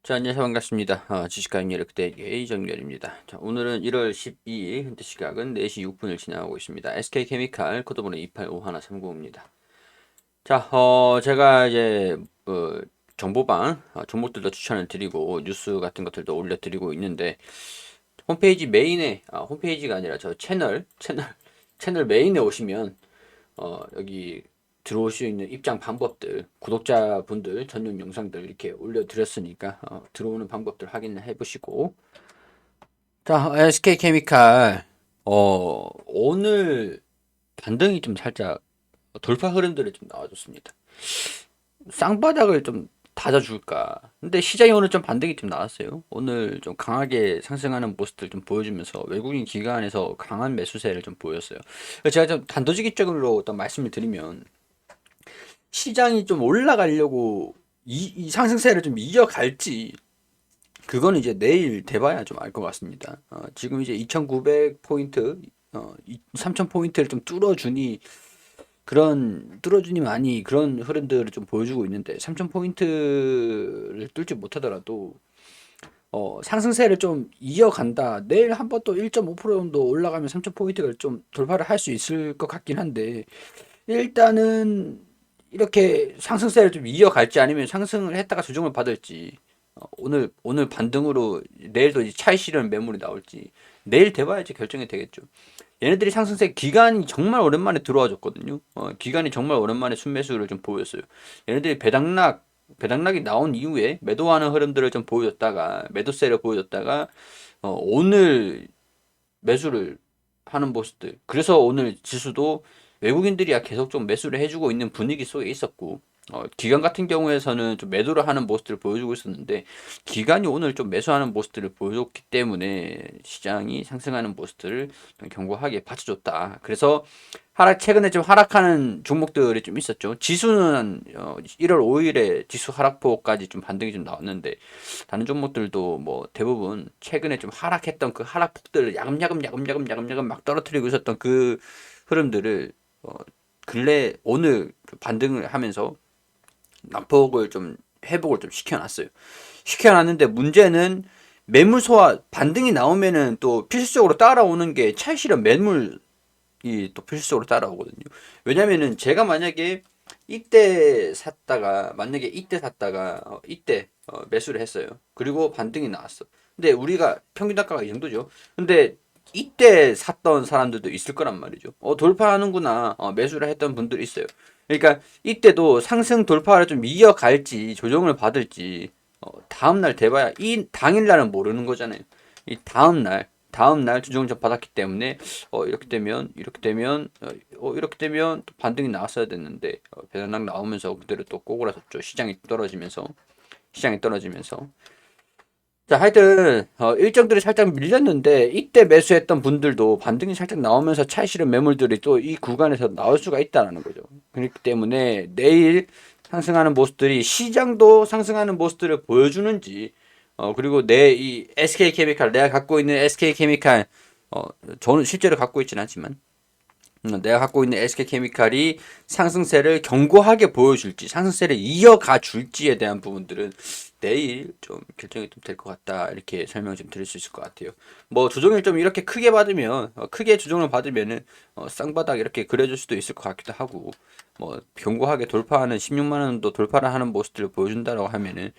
자, 안녕하세요. 반갑습니다. 주식가격 여력 대기의 이정렬입니다. 자, 오늘은 1월 12일, 현재 시각은 4시 6분을 지나가고 있습니다. SK케미칼 코드번호 285130입니다. 자, 제가 이제, 정보방, 종목들도 추천을 드리고, 뉴스 같은 것들도 올려드리고 있는데, 홈페이지 메인에, 홈페이지가 아니라 저 채널 메인에 오시면, 여기 들어올 수 있는 입장 방법들, 구독자분들 전용 영상들 이렇게 올려드렸으니까 들어오는 방법들 확인해 보시고. 자, SK케미칼 오늘 반등이 좀 살짝 돌파 흐름들이 좀 나와줬습니다. 쌍바닥을 좀 다져줄까. 근데 시장이 오늘 좀 반등이 좀 나왔어요. 오늘 좀 강하게 상승하는 모습들 좀 보여주면서 외국인 기관에서 강한 매수세를 좀 보였어요. 제가 좀 단도직입적으로 어떤 말씀을 드리면, 시장이 좀 올라가려고 이 상승세를 좀 이어갈지, 그거는 이제 내일 돼봐야 좀 알 것 같습니다. 지금 이제 2,900포인트, 3,000포인트를 좀 뚫어주니 많이 그런 흐름들을 좀 보여주고 있는데, 3,000포인트를 뚫지 못하더라도 상승세를 좀 이어간다. 내일 한번 또 1.5% 정도 올라가면 3,000포인트를 좀 돌파를 할 수 있을 것 같긴 한데, 일단은 이렇게 상승세를 좀 이어갈지, 아니면 상승을 했다가 조정을 받을지, 오늘 반등으로 내일도 이제 차익 실현 매물이 나올지 내일 돼봐야지 결정이 되겠죠. 얘네들이 상승세 기간이 정말 오랜만에 들어와줬거든요. 기간이 정말 오랜만에 순매수를 좀 보였어요. 얘네들이 배당락이 나온 이후에 매도하는 흐름들을 좀 보여줬다가, 매도세를 보여줬다가 오늘 매수를 하는 모습들. 그래서 오늘 지수도 외국인들이야 계속 좀 매수를 해주고 있는 분위기 속에 있었고, 기관 같은 경우에서는 좀 매도를 하는 모습들을 보여주고 있었는데, 기관이 오늘 좀 매수하는 모습들을 보여줬기 때문에 시장이 상승하는 모습들을 좀 견고하게 받쳐줬다. 그래서 최근에 좀 하락하는 종목들이 좀 있었죠. 지수는 1월 5일에 지수 하락폭까지 좀 반등이 좀 나왔는데, 다른 종목들도 뭐 대부분 최근에 좀 하락했던 그 하락폭들을 야금야금 막 떨어뜨리고 있었던 그 흐름들을 근래 오늘 반등을 하면서 낙폭을 좀 회복을 좀 시켜놨어요. 시켜놨는데 문제는, 매물 소화 반등이 나오면은 또 필수적으로 따라오는 게 차익 실현 매물이 또 필수적으로 따라오거든요. 왜냐면은 제가 만약에 이때 샀다가 이때 매수를 했어요. 그리고 반등이 나왔어. 근데 우리가 평균 단가가 이 정도죠. 근데 이때 샀던 사람들도 있을 거란 말이죠. 돌파하는구나, 매수를 했던 분들이 있어요. 그러니까 이때도 상승 돌파를 좀 이어갈지 조정을 받을지 다음날 돼봐야, 이 당일날은 모르는 거잖아요. 이 다음날 조정을 받았기 때문에 이렇게 되면 또 반등이 나왔어야 됐는데, 배당락 나오면서 그대로 또 꼬그라졌죠. 시장이 떨어지면서. 자, 하여튼 일정들이 살짝 밀렸는데, 이때 매수했던 분들도 반등이 살짝 나오면서 차익 실현 매물들이 또 이 구간에서 나올 수가 있다는 거죠. 그렇기 때문에 내일 상승하는 모습들이 시장도 상승하는 모습들을 보여주는지, 그리고 내 이 SK케미칼, 내가 갖고 있는 SK케미칼, 저는 실제로 갖고 있지는 않지만, 내가 갖고 있는 SK케미칼이 상승세를 견고하게 보여줄지, 상승세를 이어가 줄지에 대한 부분들은 내일 좀 결정이 좀 될 것 같다, 이렇게 설명을 좀 드릴 수 있을 것 같아요. 뭐 조정을 좀 이렇게 크게 조정을 받으면은 쌍바닥 이렇게 그려줄 수도 있을 것 같기도 하고, 뭐 견고하게 돌파하는 16만 원도 돌파를 하는 모습들을 보여준다라고 하면은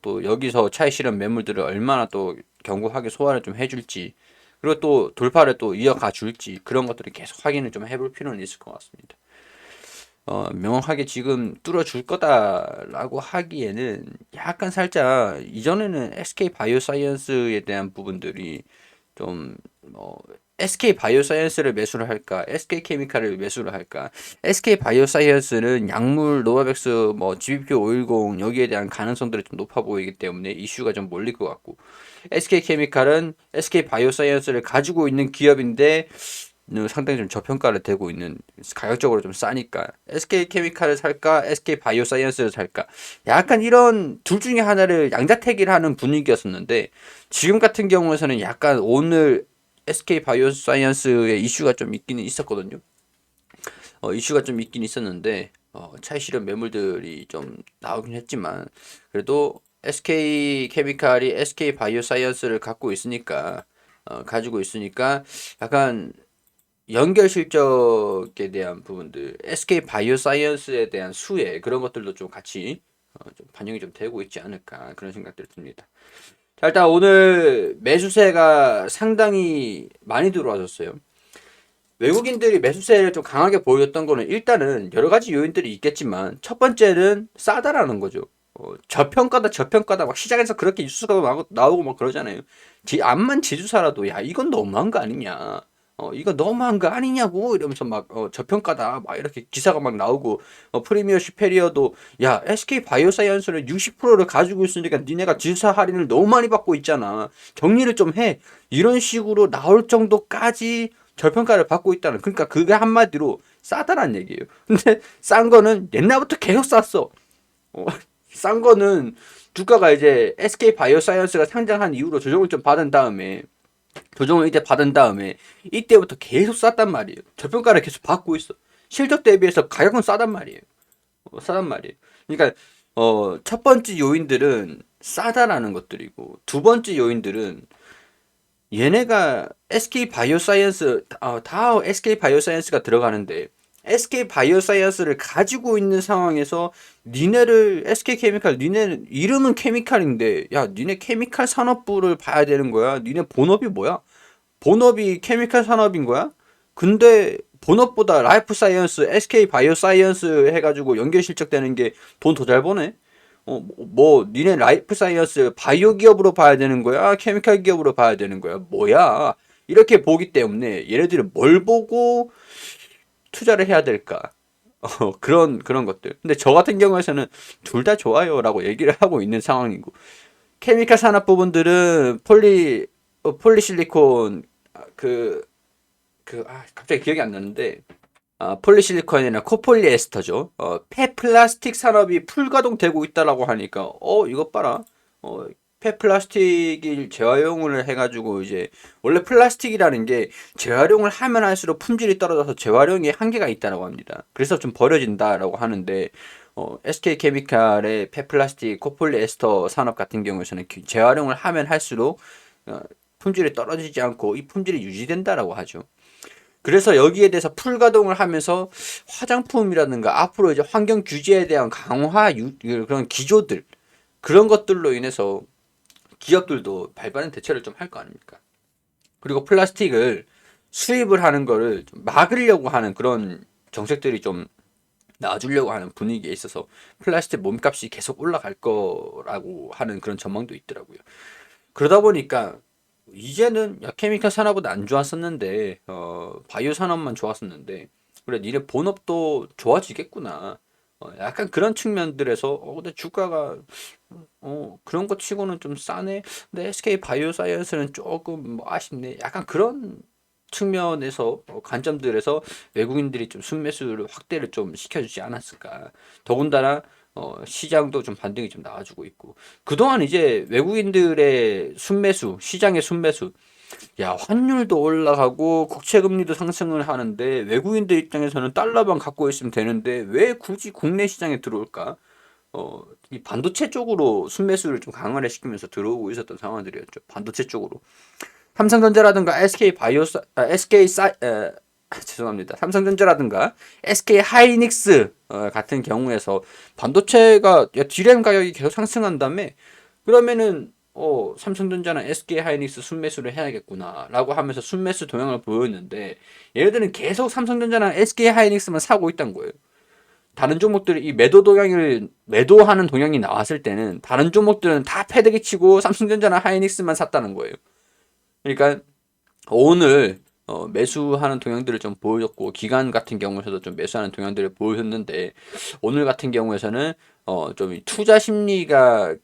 또 여기서 차익 실현 매물들을 얼마나 또 견고하게 소화를 좀 해줄지, 그리고 또 돌파를 또 이어가 줄지, 그런 것들을 계속 확인을 좀 해볼 필요는 있을 것 같습니다. 명확하게 지금 뚫어줄 거다라고 하기에는 약간 살짝, 이전에는 SK 바이오사이언스에 대한 부분들이 좀, SK 바이오사이언스를 매수를 할까, SK 케미칼을 매수를 할까. SK 바이오사이언스는 약물, 노바백스, 뭐 GBP 510 여기에 대한 가능성들이 좀 높아 보이기 때문에 이슈가 좀 몰릴 것 같고, SK 케미칼은 SK 바이오사이언스를 가지고 있는 기업인데 상당히 좀 저평가를 되고 있는, 가격적으로 좀 싸니까 SK 케미칼을 살까, SK 바이오사이언스를 살까, 약간 이런 둘 중에 하나를 양자택일 하는 분위기였었는데, 지금 같은 경우에서는 약간 오늘 SK 바이오사이언스의 이슈가 좀 있기는 있었거든요. 이슈가 좀 있긴 있었는데 차익 실현 매물들이 좀 나오긴 했지만, 그래도 SK 케미칼이 SK 바이오사이언스를 가지고 있으니까 약간 연결 실적에 대한 부분들, SK 바이오사이언스에 대한 수혜 그런 것들도 좀 같이 좀 반영이 좀 되고 있지 않을까 그런 생각들이 듭니다. 자, 일단 오늘 매수세가 상당히 많이 들어와줬어요. 외국인들이 매수세를 좀 강하게 보였던 거는 일단은 여러 가지 요인들이 있겠지만 첫 번째는 싸다라는 거죠. 저평가다 막 시장에서 그렇게 뉴스가 나오고 막 그러잖아요. 암만 제주사라도 야 이건 너무한 거 아니냐. 이거 너무한 거 아니냐고 이러면서 막 저평가다 막 이렇게 기사가 막 나오고 프리미어 슈페리어도 야 SK 바이오사이언스는 60%를 가지고 있으니까 니네가 지주사 할인을 너무 많이 받고 있잖아. 정리를 좀 해. 이런 식으로 나올 정도까지 저평가를 받고 있다는, 그러니까 그게 한마디로 싸다란 얘기예요. 근데 싼 거는 옛날부터 계속 쌌어. 싼 거는 주가가 이제 SK 바이오사이언스가 상장한 이후로 조정을 이제 받은 다음에 이때부터 계속 쌌단 말이에요. 저평가를 계속 받고 있어. 실적 대비해서 가격은 싸단 말이에요. 싸단 말이에요. 그러니까 첫 번째 요인들은 싸다라는 것들이고, 두 번째 요인들은 얘네가 SK 바이오사이언스, 다 SK 바이오사이언스가 들어가는데 SK 바이오사이언스를 가지고 있는 상황에서 니네를 SK 케미칼, 니네 이름은 케미칼인데 야 니네 케미칼 산업부를 봐야 되는 거야. 니네 본업이 뭐야? 본업이 케미칼 산업인 거야? 근데 본업보다 라이프 사이언스, SK 바이오사이언스 해가지고 연결 실적 되는 게 돈 더 잘 버네? 니네 라이프 사이언스 바이오 기업으로 봐야 되는 거야? 케미칼 기업으로 봐야 되는 거야? 뭐야? 이렇게 보기 때문에 얘네들은 뭘 보고 투자를 해야 될까? 그런 것들. 근데 저 같은 경우에서는 둘 다 좋아요라고 얘기를 하고 있는 상황이고, 케미칼 산업 부분들은 폴리실리콘, 갑자기 기억이 안 나는데, 폴리실리콘이나 코폴리에스터죠. 폐플라스틱 산업이 풀가동되고 있다라고 하니까, 이것 봐라. 폐플라스틱을 재활용을 해가지고 이제 원래 플라스틱이라는 게 재활용을 하면 할수록 품질이 떨어져서 재활용에 한계가 있다라고 합니다. 그래서 좀 버려진다라고 하는데 SK 케미칼의 폐플라스틱 코폴리에스터 산업 같은 경우에는 재활용을 하면 할수록 품질이 떨어지지 않고 이 품질이 유지된다라고 하죠. 그래서 여기에 대해서 풀가동을 하면서 화장품이라든가 앞으로 이제 환경 규제에 대한 그런 기조들, 그런 것들로 인해서 기업들도 발빠른 대처를 좀 할 거 아닙니까? 그리고 플라스틱을 수입을 하는 거를 좀 막으려고 하는 그런 정책들이 좀 나와주려고 하는 분위기에 있어서 플라스틱 몸값이 계속 올라갈 거라고 하는 그런 전망도 있더라고요. 그러다 보니까 이제는 야 케미칼 산업은 안 좋았었는데 바이오 산업만 좋았었는데 그래 니네 본업도 좋아지겠구나. 약간 그런 측면들에서 근데 주가가 그런 거 치고는 좀 싸네. 근데 SK 바이오사이언스는 조금 뭐 아쉽네. 약간 그런 측면에서 관점들에서 외국인들이 좀 순매수를 확대를 좀 시켜주지 않았을까. 더군다나 시장도 좀 반등이 좀 나와주고 있고, 그동안 이제 외국인들의 순매수, 시장의 순매수, 야 환율도 올라가고 국채금리도 상승을 하는데 외국인들 입장에서는 달러만 갖고 있으면 되는데 왜 굳이 국내 시장에 들어올까? 이 반도체 쪽으로 순매수를 좀 강화를 시키면서 들어오고 있었던 상황들이었죠. 반도체 쪽으로. 삼성전자라든가 죄송합니다. 삼성전자라든가 SK 하이닉스 같은 경우에서 반도체가 D램 가격이 계속 상승한 다음에 그러면은 삼성전자나 SK 하이닉스 순매수를 해야겠구나라고 하면서 순매수 동향을 보였는데 얘네들은 계속 삼성전자나 SK 하이닉스만 사고 있단 거예요. 다른 종목들이 이 매도하는 동향이 나왔을 때는 다른 종목들은 다 패대기 치고 삼성전자나 하이닉스만 샀다는 거예요. 그러니까 오늘 매수하는 동향들을 좀 보여줬고 기관 같은 경우에서도 좀 매수하는 동향들을 보여줬는데 오늘 같은 경우에서는 좀 투자 심리가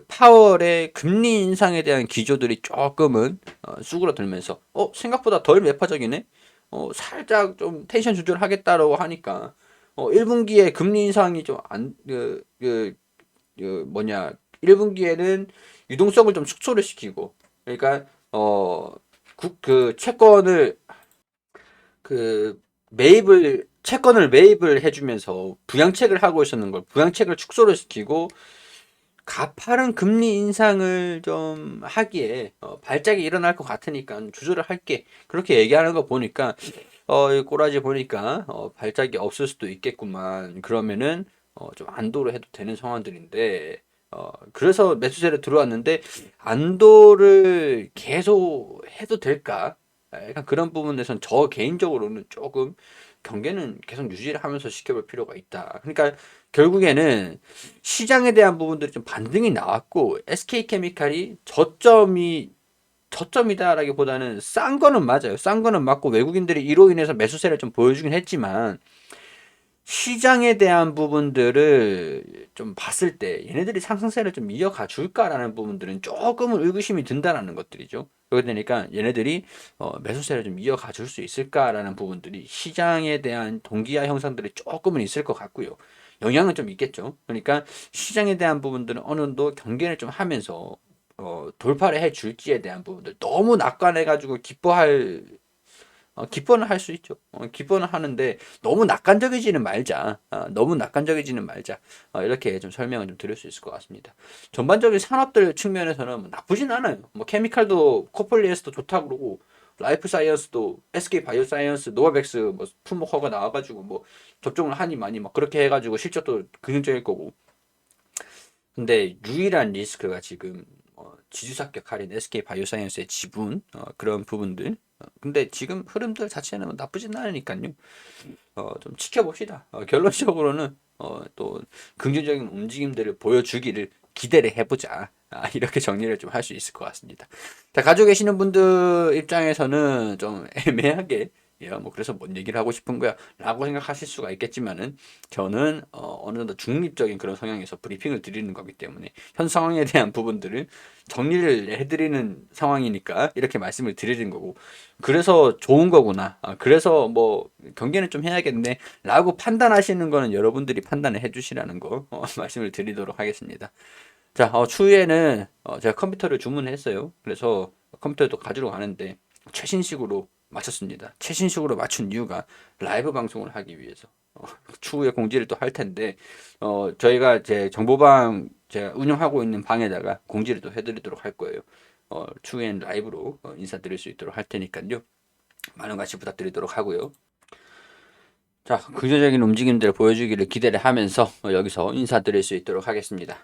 파월의 금리 인상에 대한 기조들이 조금은 쑥으로들면서 생각보다 덜 매파적이네. 살짝 좀 텐션 조절하겠다라고 하니까 1분기에 금리 인상이 좀 안, 1분기에는 유동성을 좀 축소를 시키고, 그러니까, 채권을, 채권을 매입을 해주면서 부양책을 하고 있었는 걸 부양책을 축소를 시키고, 가파른 금리 인상을 좀 하기에 발작이 일어날 것 같으니까 조절을 할게. 그렇게 얘기하는 거 보니까 이 꼬라지 보니까 발작이 없을 수도 있겠구만. 그러면은 좀 안도를 해도 되는 상황들인데 그래서 매수세를 들어왔는데 안도를 계속 해도 될까? 약간 그런 부분에선 저 개인적으로는 조금 경계는 계속 유지를 하면서 지켜볼 필요가 있다. 그러니까 결국에는 시장에 대한 부분들이 좀 반등이 나왔고 SK케미칼이 저점이다라기보다는 싼 거는 맞아요. 싼 거는 맞고 외국인들이 이로 인해서 매수세를 좀 보여주긴 했지만 시장에 대한 부분들을 좀 봤을 때 얘네들이 상승세를 좀 이어가 줄까라는 부분들은 조금은 의구심이 든다라는 것들이죠. 그러게 되니까 얘네들이 매수세를 좀 이어가 줄 수 있을까라는 부분들이 시장에 대한 동기화 형상들이 조금은 있을 것 같고요. 영향은 좀 있겠죠. 그러니까 시장에 대한 부분들은 어느 정도 경계를 좀 하면서 돌파를 해 줄지에 대한 부분들 너무 낙관해가지고 기뻐는 할 수 있죠. 기뻐는 하는데 너무 낙관적이지는 말자. 너무 낙관적이지는 말자. 이렇게 좀 설명을 좀 드릴 수 있을 것 같습니다. 전반적인 산업들 측면에서는 뭐 나쁘진 않아요. 뭐 케미칼도 코폴리에스도 좋다 그러고 라이프 사이언스도 SK 바이오사이언스, 노바백스, 뭐 풀모커가 나와가지고 뭐 접종을 하니 많이 막 그렇게 해가지고 실적도 긍정적일 거고. 근데 유일한 리스크가 지금 지주삭격 할인 SK 바이오사이언스의 지분 그런 부분들. 근데 지금 흐름들 자체는 뭐 나쁘진 않으니까요. 좀 지켜봅시다. 결론적으로는 또 긍정적인 움직임들을 보여주기를 기대를 해보자. 이렇게 정리를 좀 할 수 있을 것 같습니다. 자, 가지고 계시는 분들 입장에서는 좀 애매하게 야, 뭐 그래서 뭔 얘기를 하고 싶은 거야 라고 생각하실 수가 있겠지만은 저는 어느 정도 중립적인 그런 성향에서 브리핑을 드리는 거기 때문에 현 상황에 대한 부분들을 정리를 해드리는 상황이니까 이렇게 말씀을 드리는 거고 그래서 좋은 거구나. 그래서 뭐 경계는 좀 해야겠네 라고 판단하시는 거는 여러분들이 판단을 해주시라는 거 말씀을 드리도록 하겠습니다. 자, 추후에는 제가 컴퓨터를 주문했어요. 그래서 컴퓨터도 가지러 가는데 최신식으로 맞췄습니다. 최신식으로 맞춘 이유가 라이브 방송을 하기 위해서. 추후에 공지를 또 할 텐데 저희가 제 정보방 제가 운영하고 있는 방에다가 공지를 또 해드리도록 할 거예요. 추후엔 라이브로 인사드릴 수 있도록 할 테니까요. 많은 관심 부탁드리도록 하고요. 자, 긍정적인 움직임들을 보여주기를 기대를 하면서 여기서 인사드릴 수 있도록 하겠습니다.